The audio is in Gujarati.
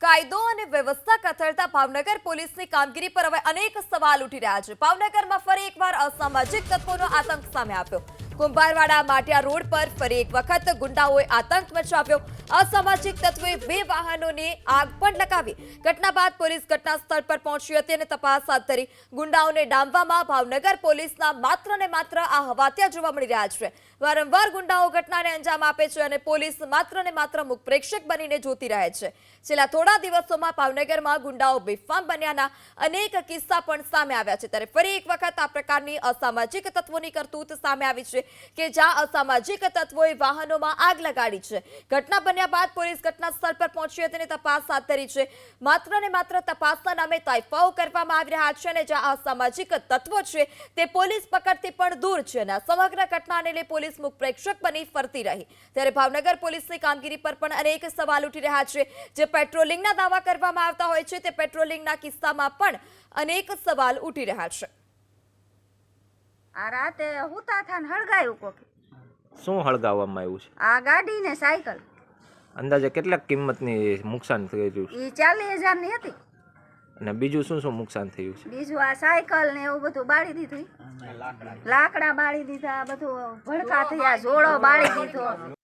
કાયદો અને વ્યવસ્થા કથળતા ભાવનગર પોલીસની કામગીરી પર હવે અનેક સવાલ ઉઠી રહ્યા છે। ભાવનગરમાં ફરી એકવાર અસામાજિક તત્વોનો આતંક સામે આવ્યો। કુંભારવાડા માટિયા રોડ પર ફરી એક વખત ગુંડાઓએ આતંક મચાવ્યો। અસામાજિક તત્વોએ 2 વાહનોને આગ પણ લગાવી। ઘટના બાદ પોલીસ ઘટના સ્થળ પર પહોંચી હતી અને તપાસ હાથ ધરી। ગુંડાઓને ડામવામાં ભાવનગર પોલીસના માત્ર ને માત્ર આ હવાતિયા જોવા મળી રહ્યા છે। વારંવાર ગુંડાઓ ઘટનાને અંજામ આપે છે અને પોલીસ માત્ર ને માત્ર મુખ પ્રેક્ષક બનીને જોતી રહે છે। છેલ્લા થોડા દિવસોમાં ભાવનગરમાં ગુંડાઓ બેફામ બન્યાના અનેક કિસ્સા પણ સામે આવ્યા છે। ત્યારે ફરી એક વખત આ પ્રકારની અસામાજિક તત્વોની કરતૂત સામે આવી છે કે જ્યાં અસામાજિક તત્વોએ વાહનોમાં આગ લગાડી છે। ઘટના બન્યા બાદ પોલીસ ઘટના સ્થળ પર પહોંચી હતી અને તપાસ હાથ ધરી છે। માત્ર ને માત્ર તપાસના નામે તાઇફાઓ કરવામાં આવી રહ્યા છે અને જ્યાં અસામાજિક તત્વો છે તે પોલીસ પકડથી પણ દૂર છે અને સમગ્ર ઘટનાને લઈ પોલીસ મુખ પ્રેક્ષક બની ફરતી રહી। ત્યારે ભાવનગર પોલીસની કામગીરી પર પણ અનેક સવાલ ઉઠી રહ્યા છે। જે પેટ્રોલિંગના દાવા કરવામાં આવતા હોય છે તે પેટ્રોલિંગના કિસ્સામાં પણ અનેક સવાલ ઉઠી રહ્યા છે। આ રાતે હુતા થાન હળગાયું કોક શું હળગાવવામાં આવ્યું છે? આ ગાડી ને સાયકલ અંદાજે કેટલાક કિંમતની નુકસાન થઈ રહ્યું છે ઈ 40,000 ની હતી। અને બીજું શું શું નુકસાન થયું છે? બીજું આ સાયકલ ને એવું બધું બાળી દીધું, લાકડા બાળી દીધા, બધું ભડકા થયા, જોડો બાળી દીધો।